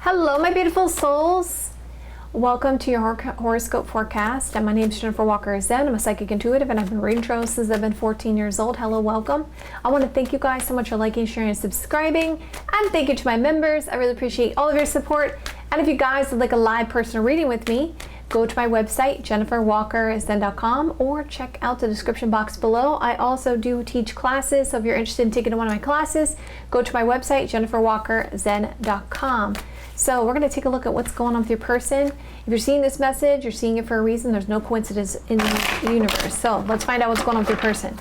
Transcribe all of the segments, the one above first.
Hello, my beautiful souls. Welcome to your horoscope forecast. And my name is Jennifer Walker Zen. I'm a psychic intuitive, and I've been reading tarot since I've been 14 years old. Hello, welcome. I want to thank you guys so much for liking, sharing, and subscribing. And thank you to my members. I really appreciate all of your support. And if you guys would like a live personal reading with me, go to my website, jenniferwalkerzen.com, or check out the description box below. I also do teach classes, so if you're interested in taking one of my classes, go to my website, jenniferwalkerzen.com. So we're going to take a look at what's going on with your person. If you're seeing this message, you're seeing it for a reason. There's no coincidence in the universe. So let's find out what's going on with your person.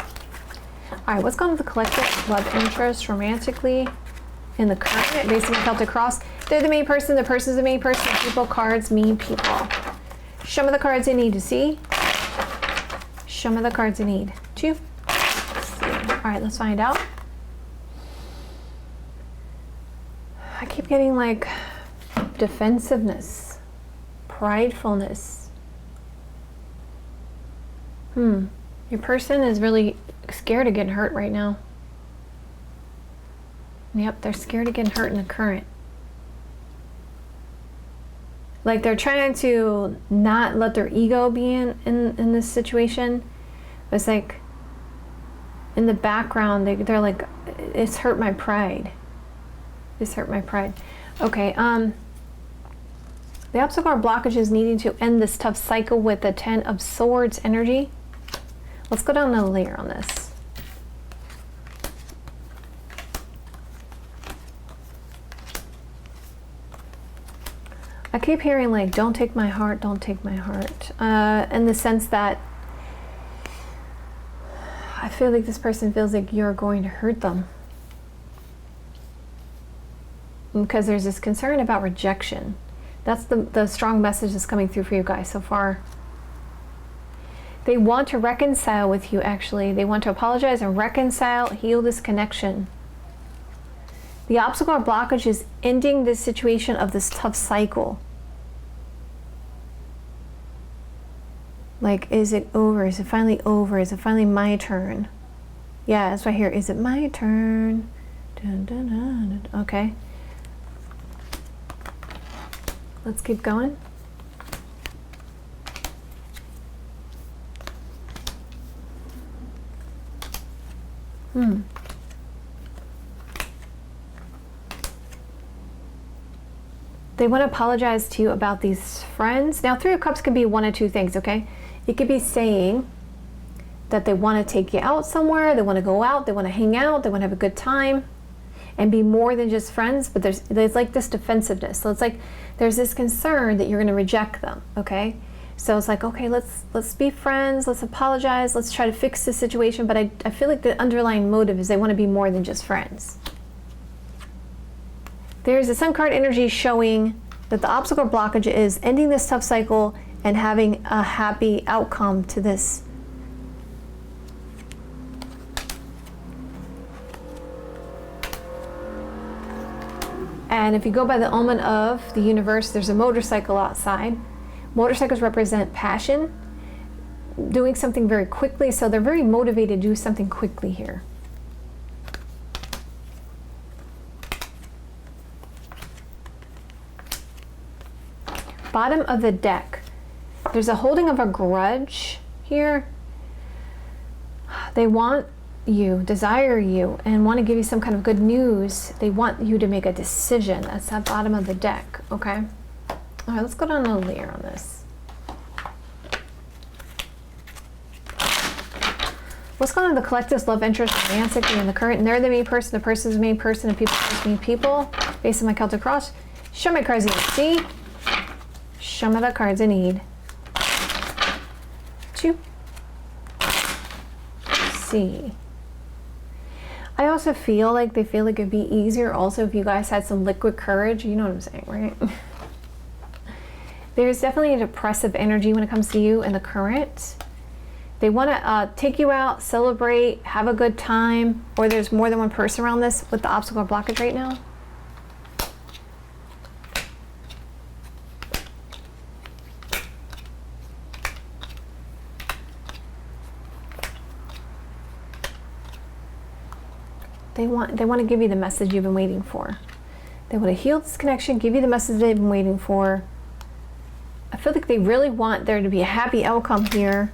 All right, what's going on with the collective love interest romantically in the current, based on the Celtic cross? They're the main person. The person's the main person. People, cards mean people. Show me the cards I need to see. Show me the cards I need to see. All right, let's find out. I keep getting like defensiveness, pridefulness. Your person is really scared of getting hurt right now. Yep, they're scared of getting hurt in the current. Like they're trying to not let their ego be in this situation. It's like in the background, they're like, it's hurt my pride. This hurt my pride. Okay, the obstacle or blockage is needing to end this tough cycle with the 10 of Swords energy. Let's go down a layer on this. I keep hearing like, don't take my heart, don't take my heart. In the sense that I feel like this person feels like you're going to hurt them. Because there's this concern about rejection. That's the strong message that's coming through for you guys so far. They want to reconcile with you, actually. They want to apologize and reconcile, heal this connection. The obstacle or blockage is ending this situation of this tough cycle. Like, is it over? Is it finally over? Is it finally my turn? Yeah, it's right here. Is it my turn? Dun, dun, dun, dun. Okay. Let's keep going. They want to apologize to you about these friends. Now, Three of Cups could be one of two things, okay? It could be saying that they want to take you out somewhere, they want to go out, they want to hang out, they want to have a good time and be more than just friends, but there's like this defensiveness. So it's like there's this concern that you're going to reject them, okay? So it's like, okay, let's be friends, let's apologize, let's try to fix the situation, but I feel like the underlying motive is they want to be more than just friends. There's a Sun card energy showing that the obstacle blockage is ending this tough cycle and having a happy outcome to this. And if you go by the omen of the universe, there's a motorcycle outside. Motorcycles represent passion, doing something very quickly, so they're very motivated to do something quickly here. Bottom of the deck, there's a holding of a grudge here. They want you, desire you, and want to give you some kind of good news. They want you to make a decision. That's that bottom of the deck, okay? All right, let's go down a layer on this. What's going on in the collective's love interest romantically in the current? And they're the main person, the person's the main person, and people are the main people. Based on my Celtic cross. Show me cards you need to see. Show me the cards I need to see. I also feel like they feel like it'd be easier also if you guys had some liquid courage. You know what I'm saying, right? There's definitely a depressive energy when it comes to you and the current. They want to take you out, celebrate, have a good time, or there's more than one person around this with the obstacle or blockage right now. They want to give you the message you've been waiting for. They want to heal this connection, give you the message they've been waiting for. I feel like they really want there to be a happy outcome here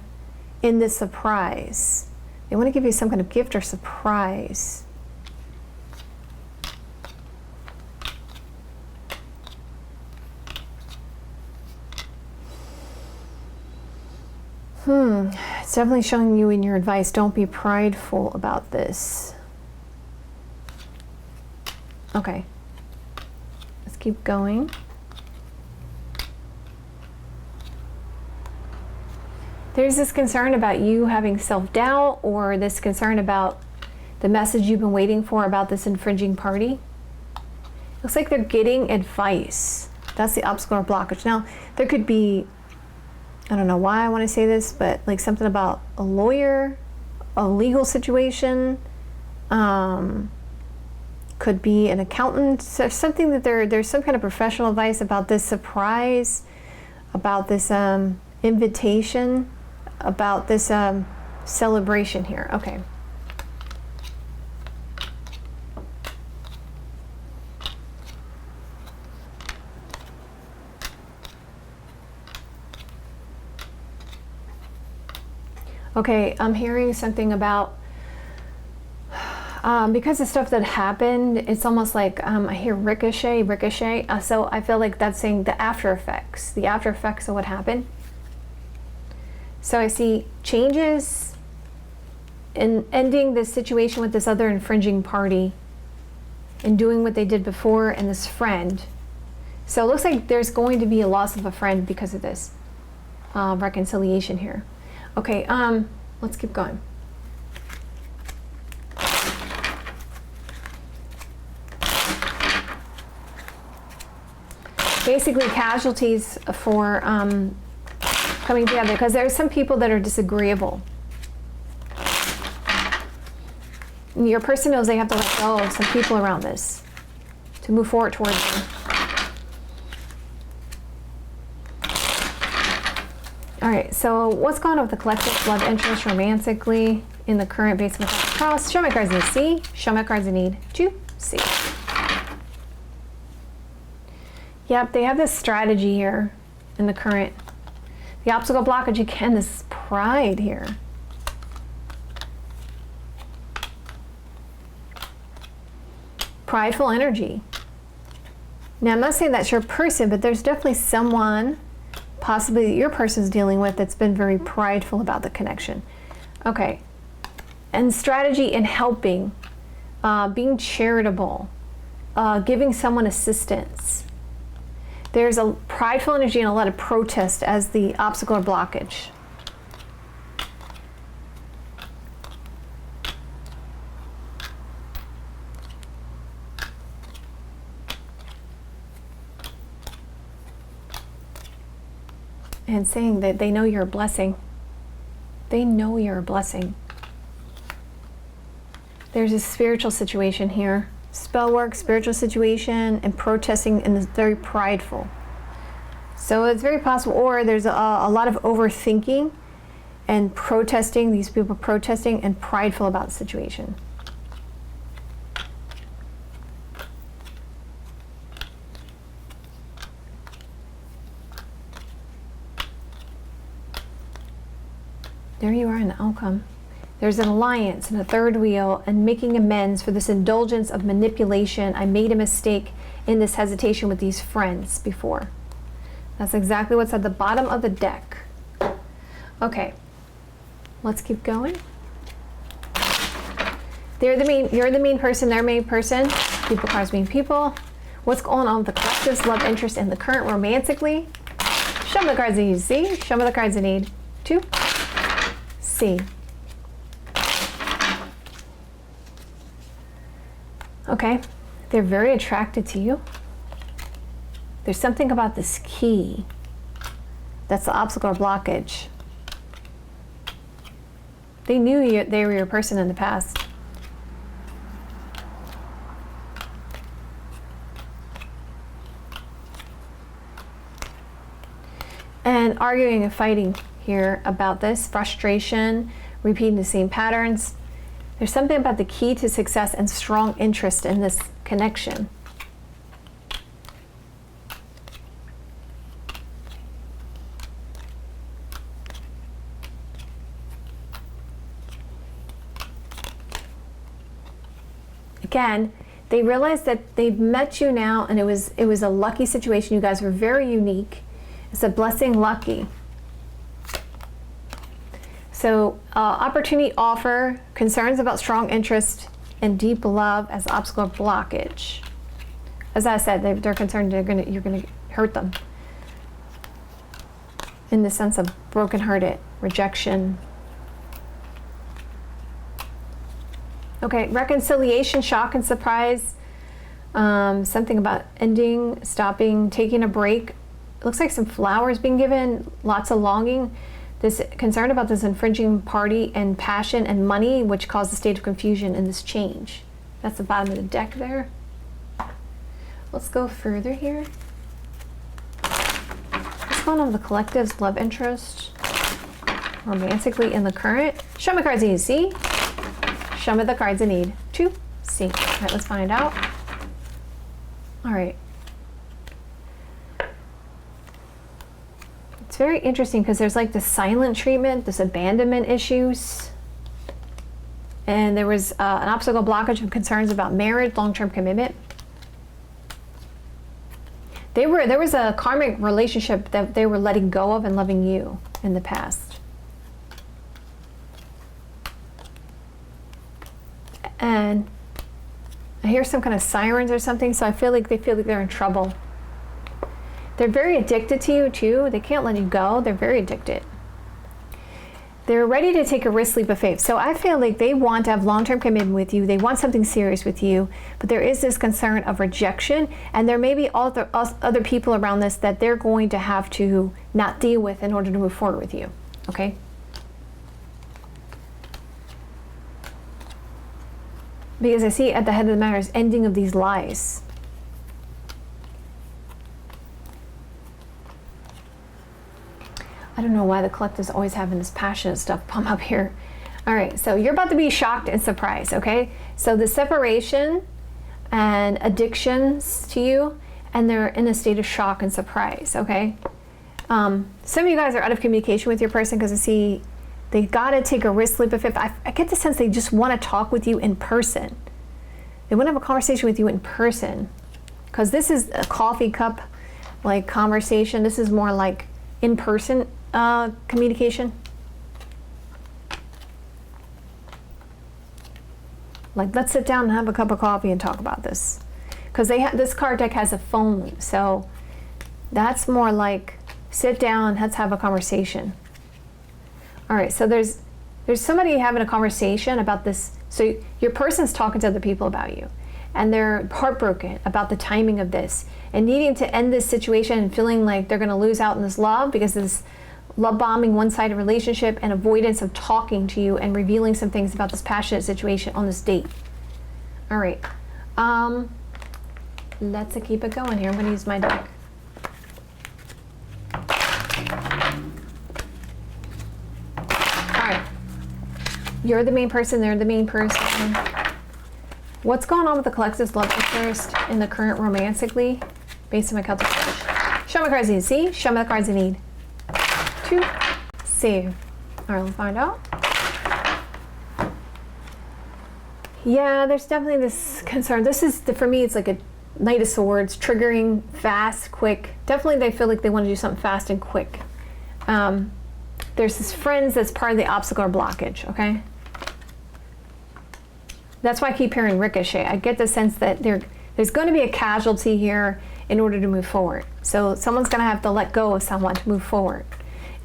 in this surprise. They want to give you some kind of gift or surprise. It's definitely showing you in your advice, don't be prideful about this. Okay. Let's keep going. There's this concern about you having self-doubt, or this concern about the message you've been waiting for about this infringing party. Looks like they're getting advice. That's the obstacle or blockage. Now, there could be, I don't know why I want to say this, but like something about a lawyer, a legal situation, could be an accountant, so something that there's some kind of professional advice about this surprise, about this invitation, about this celebration here. Okay. Okay, I'm hearing something about, because of stuff that happened, it's almost like I hear ricochet. So I feel like that's saying the after effects of what happened. So I see changes in ending this situation with this other infringing party and doing what they did before, and this friend. So it looks like there's going to be a loss of a friend because of this reconciliation here. Okay, let's keep going. Basically casualties for coming together, because there's some people that are disagreeable. Your person knows they have to let go of some people around this to move forward towards them. All right, so what's going on with the collective love interest romantically in the current base of the cross? Show my cards I need to see. Show my cards I need to see. Yep, they have this strategy here in the current. The obstacle blockage, again, this pride here. Prideful energy. Now, I'm not saying that's your person, but there's definitely someone, possibly that your person's dealing with, that's been very prideful about the connection. Okay. And strategy in helping, being charitable, giving someone assistance. There's a prideful energy and a lot of protest as the obstacle or blockage. And saying that they know you're a blessing. They know you're a blessing. There's a spiritual situation here. Spell work, spiritual situation, and protesting, and it's very prideful. So it's very possible, or there's a lot of overthinking and protesting, these people protesting and prideful about the situation. There you are in the outcome. There's an alliance and a third wheel, and making amends for this indulgence of manipulation. I made a mistake in this hesitation with these friends before. That's exactly what's at the bottom of the deck. Okay, let's keep going. You're the mean person, they're main person. People cards mean people. What's going on with the collective's love interest in the current romantically? Show me the cards I need to see. Show me the cards I need to see. Okay, they're very attracted to you. There's something about this key that's the obstacle or blockage. They knew they were your person in the past. And arguing and fighting here about this, frustration, repeating the same patterns. There's something about the key to success and strong interest in this connection. again, they realized that they've met you now, and it was a lucky situation. You guys were very unique. It's a blessing, lucky. So opportunity offer, concerns about strong interest and deep love as obstacle blockage. As I said, they're concerned you're gonna hurt them. In the sense of brokenhearted, rejection. Okay, reconciliation, shock and surprise. Something about ending, stopping, taking a break. It looks like some flowers being given, lots of longing. This concern about this infringing party and passion and money, which caused a state of confusion in this change. That's the bottom of the deck there. Let's go further here. What's going on with the collective's love interest? Romantically in the current. Show me cards you need to see. Show me the cards I need to see. All right, let's find out. All right. It's very interesting because there's like this silent treatment, this abandonment issues. And there was an obstacle blockage and concerns about marriage, long-term commitment. There was a karmic relationship that they were letting go of and loving you in the past. And I hear some kind of sirens or something, so I feel like they're in trouble. They're very addicted to you too. They can't let you go. They're very addicted. They're ready to take a risk, leap of faith. So I feel like they want to have long-term commitment with you. They want something serious with you, but there is this concern of rejection, and there may be other people around this that they're going to have to not deal with in order to move forward with you, okay? Because I see at the head of the matter is ending of these lies. I don't know why the collective's always having this passionate stuff come up here. All right, so you're about to be shocked and surprised, okay? So the separation and addictions to you, and they're in a state of shock and surprise, okay? Some of you guys are out of communication with your person because I see they gotta take a risk, leap of faith. I get the sense they just wanna talk with you in person. They wanna have a conversation with you in person. Because this is a coffee cup like conversation. This is more like in-person communication. Like, let's sit down and have a cup of coffee and talk about this. Because this card deck has a phone, so that's more like sit down, let's have a conversation. All right, so there's somebody having a conversation about this. So your person's talking to other people about you, and they're heartbroken about the timing of this and needing to end this situation and feeling like they're going to lose out in this love because of this love bombing, one-sided relationship, and avoidance of talking to you and revealing some things about this passionate situation on this date. All right, let's keep it going here. I'm going to use my deck. All right, you're the main person, they're the main person. What's going on with the collective's love interest in the current romantically, based on my Celtic Flash? Show me the cards you need to see. Show me the cards you need to see. All right, let's find out. Yeah, there's definitely this concern. This is, for me, it's like a Knight of Swords, triggering, fast, quick. Definitely they feel like they want to do something fast and quick. There's this friends that's part of the obstacle or blockage, okay? That's why I keep hearing ricochet. I get the sense that there's going to be a casualty here in order to move forward. So someone's going to have to let go of someone to move forward.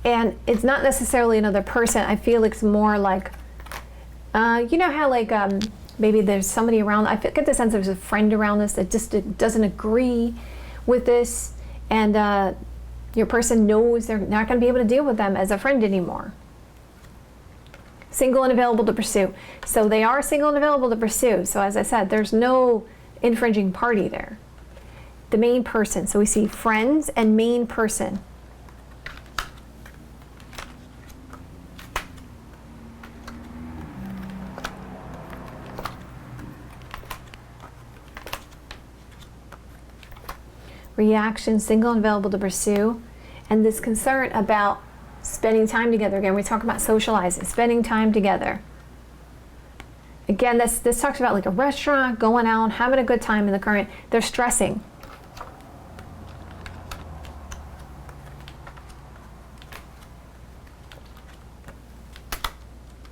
And it's not necessarily another person. I feel it's more like, you know how like maybe there's somebody around. I get the sense there's a friend around this that just doesn't agree with this. And your person knows they're not going to be able to deal with them as a friend anymore. Single and available to pursue. So they are single and available to pursue. So as I said, there's no infringing party there. The main person. So we see friends and main person. Reaction, single and available to pursue. And this concern about spending time together. Again, we talk about socializing, spending time together. Again, this talks about like a restaurant, going out, having a good time in the current. They're stressing.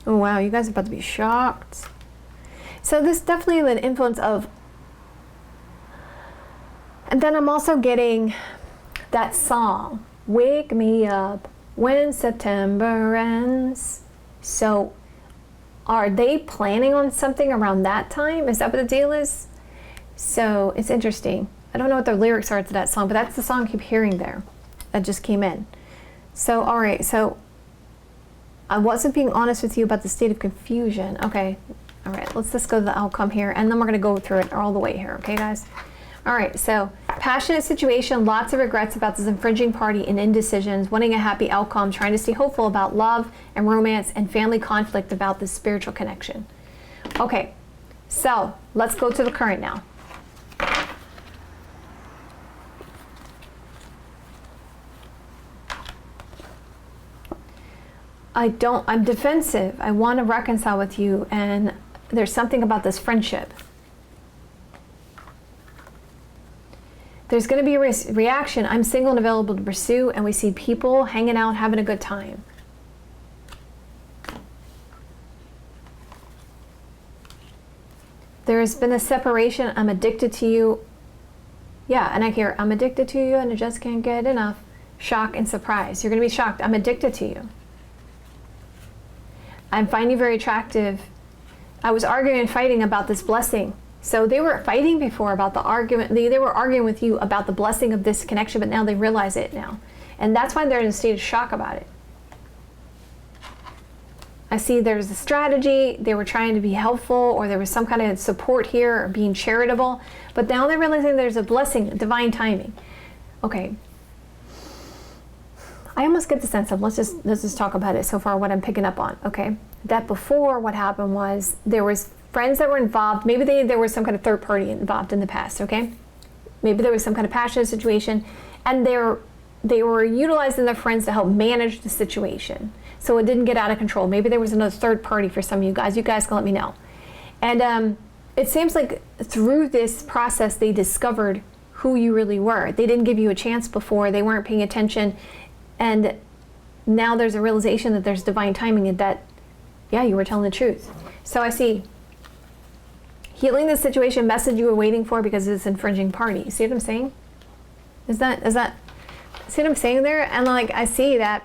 Oh wow, you guys are about to be shocked. So this definitely an influence of, and then I'm also getting that song, Wake Me Up When September Ends. So are they planning on something around that time? Is that what the deal is? So it's interesting. I don't know what the lyrics are to that song, but that's the song I keep hearing there. That just came in. So, all right, so I wasn't being honest with you about the state of confusion. Okay, all right, let's just go to the outcome here, and then we're gonna go through it all the way here, okay, guys? All right, so passionate situation, lots of regrets about this infringing party and indecisions, wanting a happy outcome, trying to stay hopeful about love and romance and family conflict about this spiritual connection. Okay, so let's go to the current now. I'm defensive. I want to reconcile with you, and there's something about this friendship. There's going to be a reaction. I'm single and available to pursue, and we see people hanging out, having a good time. There has been a separation. I'm addicted to you. Yeah, and I hear, I'm addicted to you and I just can't get enough. Shock and surprise. You're going to be shocked. I'm addicted to you. I find you very attractive. I was arguing and fighting about this blessing. So they were fighting before about the argument. They were arguing with you about the blessing of this connection, but now they realize it now. And that's why they're in a state of shock about it. I see there's a strategy. They were trying to be helpful, or there was some kind of support here, or being charitable. But now they're realizing there's a blessing, divine timing. Okay. I almost get the sense of, let's just talk about it so far, what I'm picking up on, okay? That before, what happened was there was friends that were involved. Maybe there was some kind of third party involved in the past, okay? Maybe there was some kind of passionate situation, and they were utilizing their friends to help manage the situation so it didn't get out of control. Maybe there was another third party for some of you guys. You guys can let me know. And it seems like through this process, they discovered who you really were. They didn't give you a chance before. They weren't paying attention. And now there's a realization that there's divine timing and that, yeah, you were telling the truth. So I see healing the situation, message you were waiting for because of this infringing party. See what I'm saying? Is that, see what I'm saying there? And like, I see that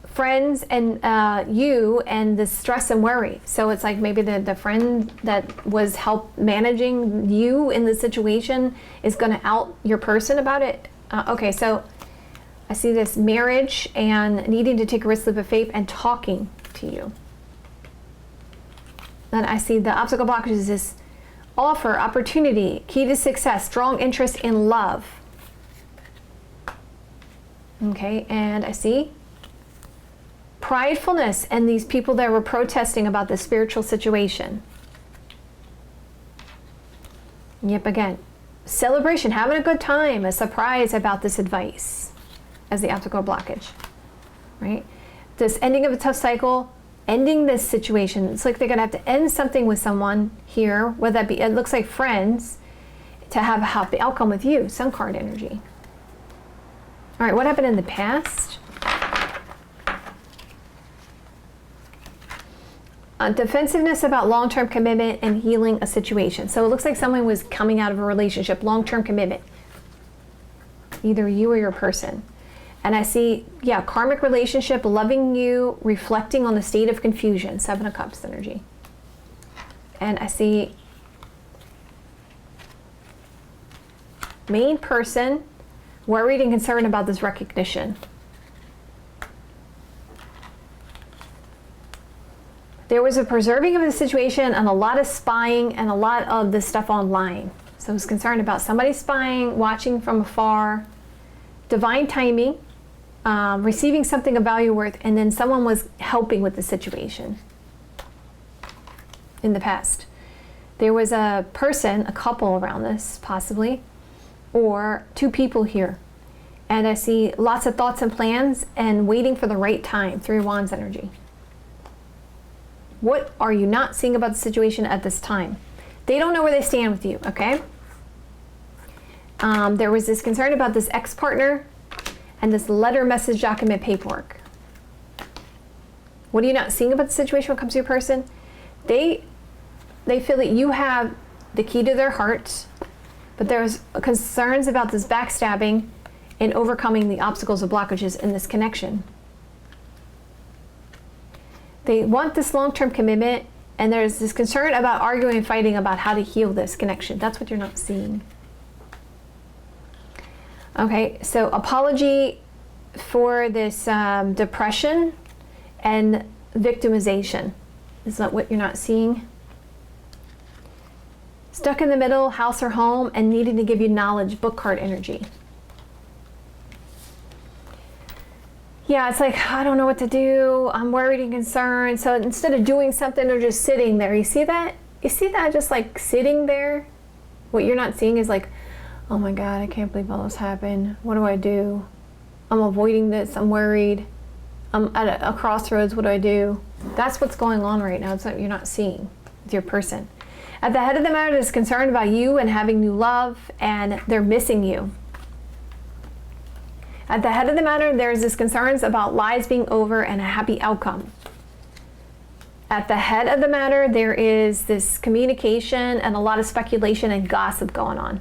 friends and you and the stress and worry. So it's like maybe the friend that was managing you in the situation is going to out your person about it. Okay, so I see this marriage and needing to take a risk, leap of faith, and talking to you. Then I see the obstacle blockage is this offer, opportunity, key to success, strong interest in love. Okay, and I see pridefulness and these people that were protesting about the spiritual situation. Yep, again, celebration, having a good time, a surprise about this advice as the obstacle blockage, right? This ending of a tough cycle, ending this situation. It's like they're gonna have to end something with someone here, whether that be, it looks like friends, to have a happy outcome with you, Sun card energy. All right, what happened in the past? Defensiveness about long-term commitment and healing a situation. So it looks like someone was coming out of a relationship, long-term commitment, either you or your person. And I see, yeah, karmic relationship, loving you, reflecting on the state of confusion, Seven of Cups energy. And I see main person, worried and concerned about this recognition. There was a preserving of the situation and a lot of spying and a lot of this stuff online. So I was concerned about somebody spying, watching from afar, divine timing, receiving something of value worth, and then someone was helping with the situation in the past. There was a person, a couple around this, possibly, or two people here. And I see lots of thoughts and plans and waiting for the right time, Three of Wands energy. What are you not seeing about the situation at this time? They don't know where they stand with you, okay? There was this concern about this ex-partner and this letter, message, document, paperwork. What are you not seeing about the situation when it comes to your person? They feel that you have the key to their heart, but there's concerns about this backstabbing and overcoming the obstacles or blockages in this connection. They want this long-term commitment, and there's this concern about arguing and fighting about how to heal this connection. That's what you're not seeing. Okay, so apology for this depression and victimization. Is that what you're not seeing? Stuck in the middle, house or home, and needing to give you knowledge, book card energy. Yeah, it's like, I don't know what to do. I'm worried and concerned. So instead of doing something, they're just sitting there. You see that? You see that just like sitting there? What you're not seeing is like, oh my God, I can't believe all this happened. What do I do? I'm avoiding this. I'm worried. I'm at a crossroads. What do I do? That's what's going on right now. It's what you're not seeing with your person. At the head of the matter is concerned about you and having new love, and they're missing you. At the head of the matter, there's this concerns about lies being over and a happy outcome. At the head of the matter, there is this communication and a lot of speculation and gossip going on.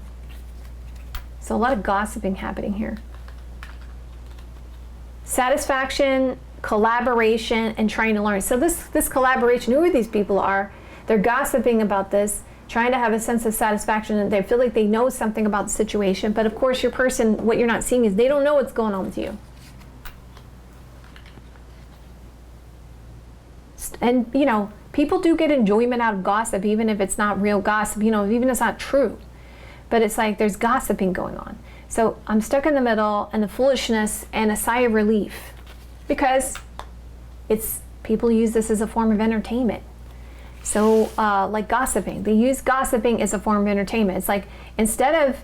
So a lot of gossiping happening here. Satisfaction, collaboration, and trying to learn. So this collaboration, who these people are, they're gossiping about this, trying to have a sense of satisfaction, and they feel like they know something about the situation. But of course, your person, what you're not seeing is they don't know what's going on with you. And, you know, people do get enjoyment out of gossip, even if it's not real gossip, you know, even if it's not true. But it's like there's gossiping going on. So I'm stuck in the middle, and the foolishness and a sigh of relief, because it's people use this as a form of entertainment. So like gossiping, they use gossiping as a form of entertainment. It's like, instead of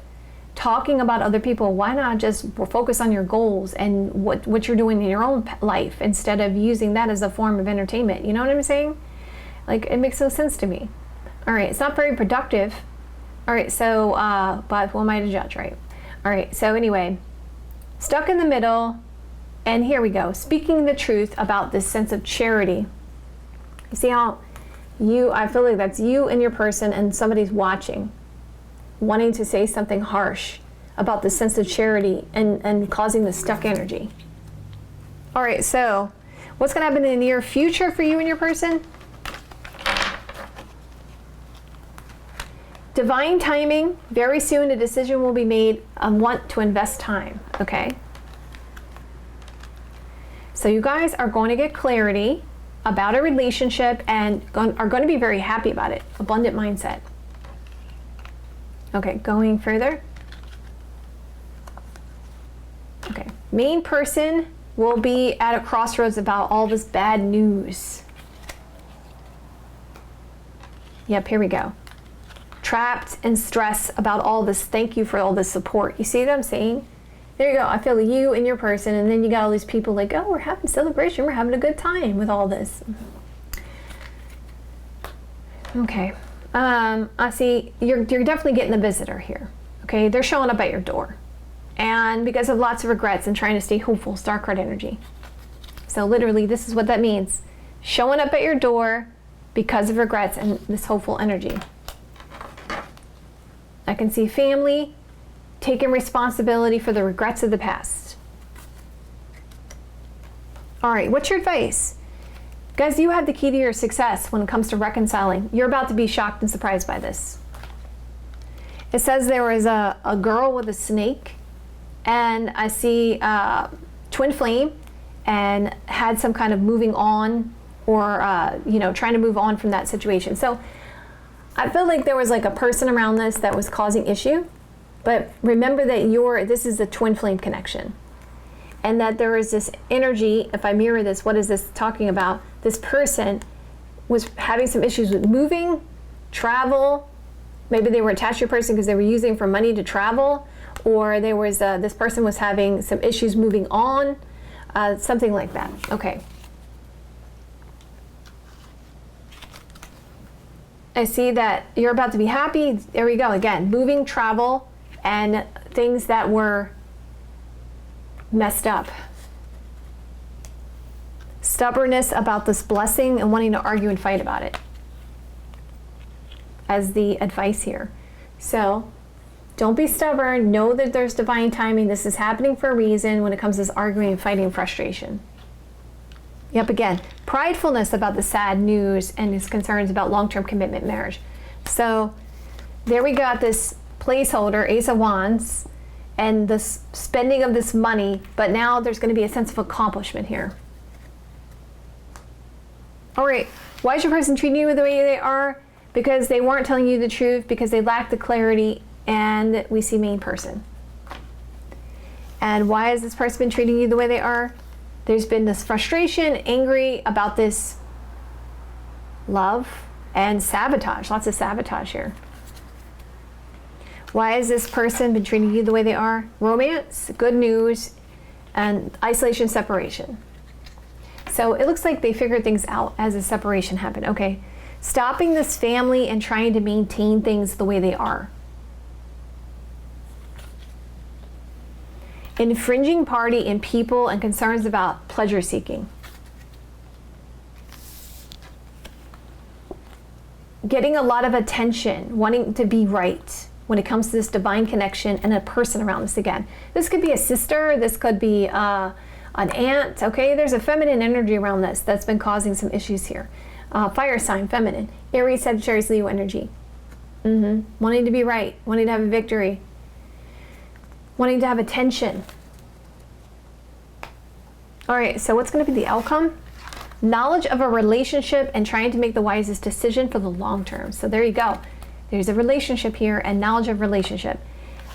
talking about other people, why not just focus on your goals and what you're doing in your own life, instead of using that as a form of entertainment? You know what I'm saying? Like, it makes no sense to me. All right, it's not very productive. All right, so, but who am I to judge, right? All right, so anyway, stuck in the middle, and here we go. Speaking the truth about this sense of charity. You see how I feel like that's you and your person, and somebody's watching, wanting to say something harsh about the sense of charity and causing the stuck energy. All right, so what's going to happen in the near future for you and your person? Divine timing. Very soon a decision will be made on what to invest time, okay? So you guys are going to get clarity about a relationship and are going to be very happy about it. Abundant mindset. Okay, going further. Okay, main person will be at a crossroads about all this bad news. Yep, here we go. Trapped in stress about all this. Thank you for all this support. You see what I'm saying? There you go. I feel you and your person, and then you got all these people like, oh, we're having celebration. We're having a good time with all this. Okay. I see you're definitely getting a visitor here. Okay, they're showing up at your door, and because of lots of regrets and trying to stay hopeful, star card energy. So literally, this is what that means: showing up at your door because of regrets and this hopeful energy. I can see family taking responsibility for the regrets of the past. All right, what's your advice? Guys, you have the key to your success when it comes to reconciling. You're about to be shocked and surprised by this. It says there was a girl with a snake, and I see twin flame, and had some kind of moving on, or trying to move on from that situation. So I feel like there was like a person around this that was causing issue, but remember that this is a twin flame connection, and that there is this energy. If I mirror this, what is this talking about? This person was having some issues with moving, travel. Maybe they were attached to your person because they were using for money to travel, or there was this person was having some issues moving on, something like that. Okay. I see that you're about to be happy. There we go. Again, moving, travel, and things that were messed up. Stubbornness about this blessing and wanting to argue and fight about it as the advice here. So don't be stubborn. Know that there's divine timing. This is happening for a reason when it comes to this arguing, fighting, frustration. Yep, again, pridefulness about the sad news and his concerns about long-term commitment marriage. So there we got this placeholder, Ace of Wands, and the spending of this money, but now there's going to be a sense of accomplishment here. All right, why is your person treating you the way they are? Because they weren't telling you the truth, because they lack the clarity, and we see main person. And why has this person been treating you the way they are? There's been this frustration, angry about this love, and sabotage. Lots of sabotage here. Why has this person been treating you the way they are? Romance, good news, and isolation, separation. So it looks like they figured things out as a separation happened. Okay, stopping this family and trying to maintain things the way they are. Infringing party in people and concerns about pleasure seeking. Getting a lot of attention, wanting to be right when it comes to this divine connection and a person around this again. This could be a sister, this could be an aunt, okay? There's a feminine energy around this that's been causing some issues here. Fire sign, feminine. Aries, Sagittarius, Leo energy. Wanting to be right, wanting to have a victory. Wanting to have attention. All right, so what's going to be the outcome? Knowledge of a relationship and trying to make the wisest decision for the long term. So there you go. There's a relationship here and knowledge of relationship.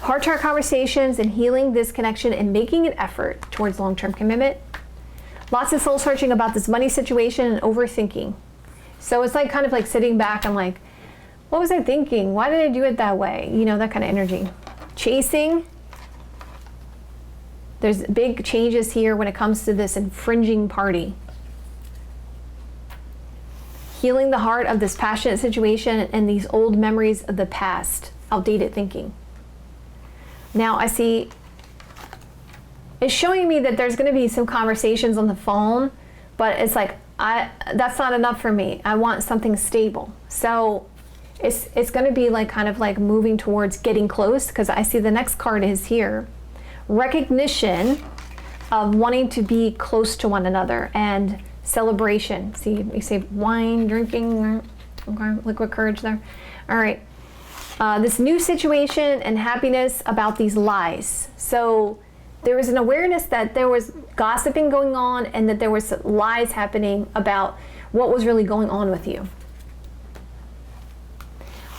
Heart-to-heart conversations and healing this connection and making an effort towards long-term commitment. Lots of soul searching about this money situation and overthinking. So it's like kind of like sitting back and like, what was I thinking? Why did I do it that way? You know, that kind of energy. Chasing. There's big changes here when it comes to this infringing party. Healing the heart of this passionate situation and these old memories of the past, outdated thinking. Now I see, it's showing me that there's going to be some conversations on the phone, but it's like, that's not enough for me. I want something stable. So it's going to be like kind of like moving towards getting close, because I see the next card is here. Recognition of wanting to be close to one another and celebration. See, we say wine, drinking, okay, liquid courage there. All right. This new situation and happiness about these lies. So there was an awareness that there was gossiping going on and that there was lies happening about what was really going on with you.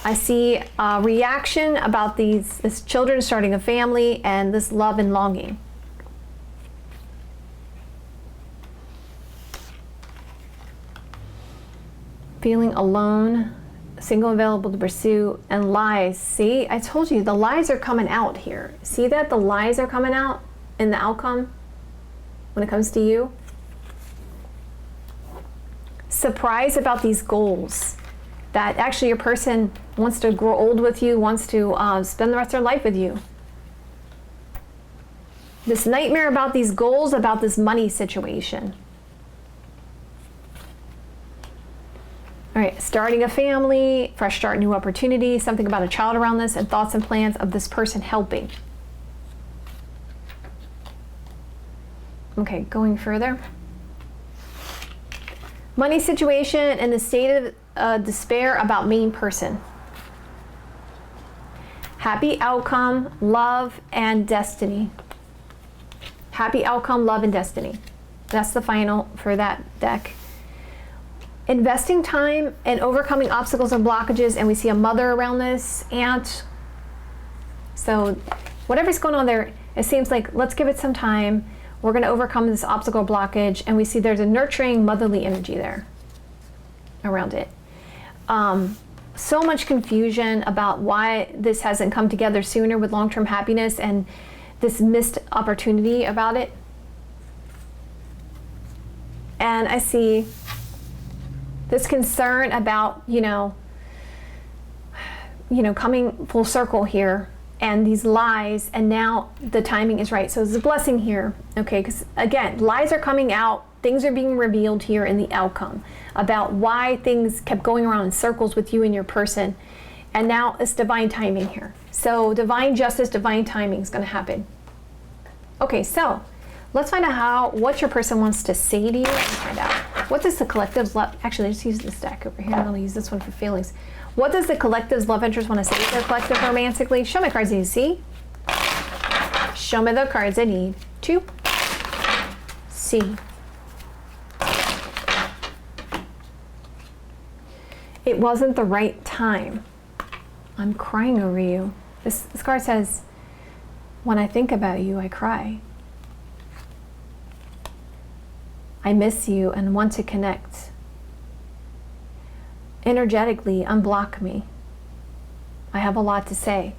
I see a reaction about this children starting a family and this love and longing. Feeling alone, single, available to pursue, and lies. See, I told you the lies are coming out here. See that? The lies are coming out in the outcome when it comes to you. Surprise about these goals. That actually your person wants to grow old with you, wants to spend the rest of their life with you. This nightmare about these goals, about this money situation. All right, starting a family, fresh start, new opportunity, something about a child around this, and thoughts and plans of this person helping. Okay, going further. Money situation and the state of despair about main person. Happy outcome, love, and destiny. Happy outcome, love, and destiny. That's the final for that deck. Investing time and overcoming obstacles and blockages, and we see a mother around this, aunt. So whatever's going on there, it seems like let's give it some time. We're going to overcome this obstacle blockage, and we see there's a nurturing motherly energy there around it. So much confusion about why this hasn't come together sooner with long-term happiness and this missed opportunity about it. And I see this concern about, you know, coming full circle here, and these lies, and now the timing is right. So it's a blessing here, okay? Because again, lies are coming out, things are being revealed here in the outcome about why things kept going around in circles with you and your person. And now it's divine timing here. So divine justice, divine timing is going to happen. Okay, so let's find out what your person wants to say to you. Let's find out. What does the collective's love... Actually, let's use this deck over here. I'm going to use this one for feelings. What does the collective's love interest want to say to their collective romantically? Show me cards I need to see. Show me the cards I need to see. It wasn't the right time. I'm crying over you. This card says, when I think about you, I cry. I miss you and want to connect. Energetically, unblock me. I have a lot to say.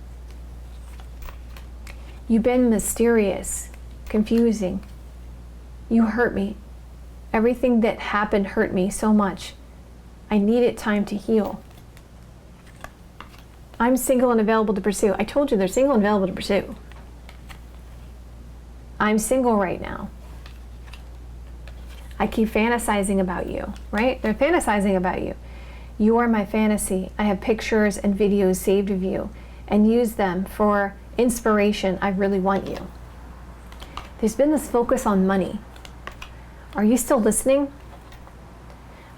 You've been mysterious, confusing. You hurt me. Everything that happened hurt me so much. I needed time to heal. I'm single and available to pursue. I told you they're single and available to pursue. I'm single right now. I keep fantasizing about you, right? They're fantasizing about you. You are my fantasy. I have pictures and videos saved of you and use them for inspiration. I really want you. There's been this focus on money. Are you still listening?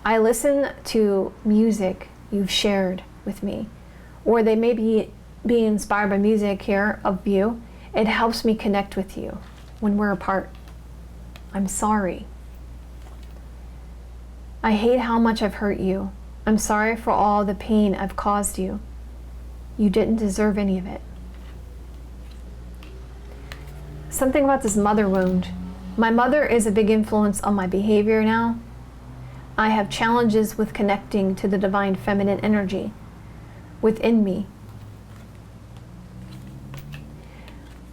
I listen to music you've shared with me, or they may be inspired by music here of you. It helps me connect with you when we're apart. I'm sorry. I hate how much I've hurt you. I'm sorry for all the pain I've caused you. You didn't deserve any of it. Something about this mother wound. My mother is a big influence on my behavior now. I have challenges with connecting to the divine feminine energy within me.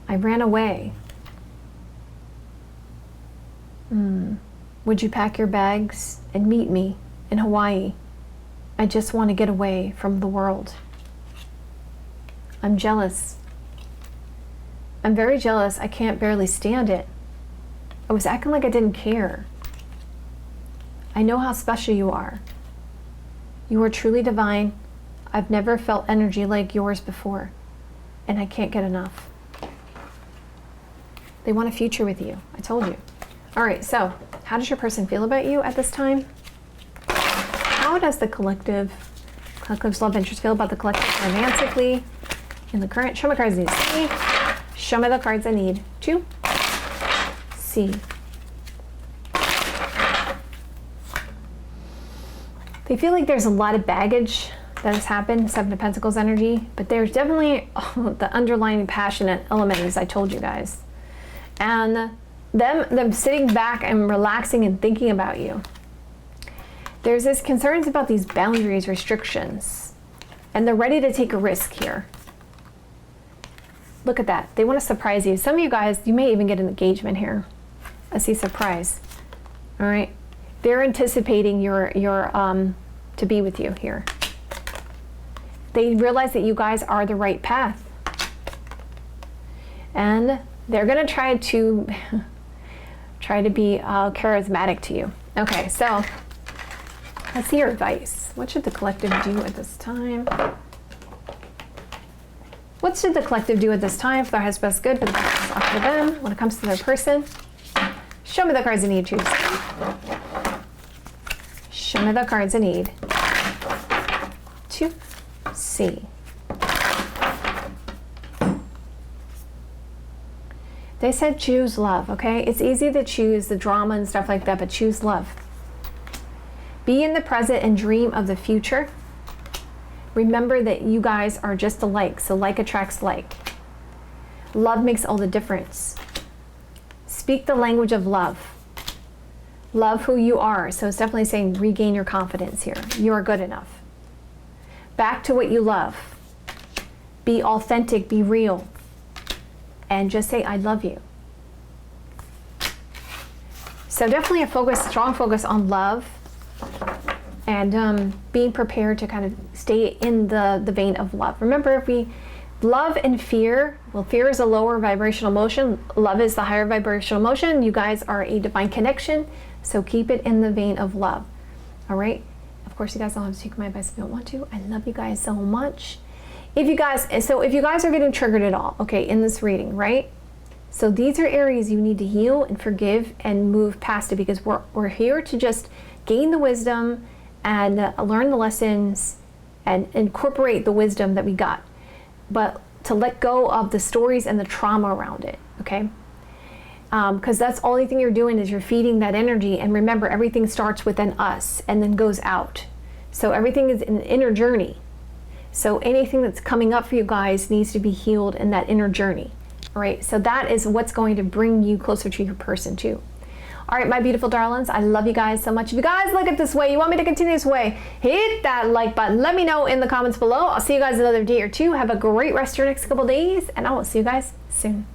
I ran away. Would you pack your bags and meet me in Hawaii? I just want to get away from the world. I'm jealous. I'm very jealous. I can't barely stand it. I was acting like I didn't care. I know how special you are. You are truly divine. I've never felt energy like yours before, and I can't get enough. They want a future with you. I told you. All right, so how does your person feel about you at this time? How does the collective's love interest feel about the collective romantically in the current? Show me cards I need to see. Show me the cards I need to see. They feel like there's a lot of baggage that has happened, Seven of Pentacles energy, but there's definitely the underlying passionate element, as I told you guys. And them sitting back and relaxing and thinking about you. There's this concerns about these boundaries, restrictions, and they're ready to take a risk here. Look at that. They want to surprise you. Some of you guys, you may even get an engagement here. I see surprise. All right. They're anticipating your to be with you here. They realize that you guys are the right path. And they're going to try to be charismatic to you. Okay, so let's see your advice. What should the collective do at this time? What should the collective do at this time for their highest best good, for the best up for them when it comes to their person? Show me the cards I need to choose. Show me the cards I need to see. They said choose love, okay? It's easy to choose the drama and stuff like that, but choose love. Be in the present and dream of the future. Remember that you guys are just alike, so like attracts like. Love makes all the difference. Speak the language of love. Love who you are. So it's definitely saying regain your confidence here. You are good enough. Back to what you love. Be authentic, be real. And just say, I love you. So definitely a focus, strong focus on love and being prepared to kind of stay in the vein of love. Remember, if we love and fear, well, fear is a lower vibrational emotion, love is the higher vibrational emotion. You guys are a divine connection, so keep it in the vein of love. All right? Of course, you guys don't have to take my advice if you don't want to. I love you guys so much. If you guys are getting triggered at all, okay, in this reading, right? So these are areas you need to heal and forgive and move past it, because we're here to just gain the wisdom and learn the lessons and incorporate the wisdom that we got, but to let go of the stories and the trauma around it, okay? Because that's the only thing you're doing is you're feeding that energy. And remember, everything starts within us and then goes out. So everything is an inner journey. So anything that's coming up for you guys needs to be healed in that inner journey. All right, so that is what's going to bring you closer to your person too. All right, my beautiful darlings, I love you guys so much. If you guys like it this way, you want me to continue this way, hit that like button. Let me know in the comments below. I'll see you guys another day or two. Have a great rest of your next couple days, and I will see you guys soon.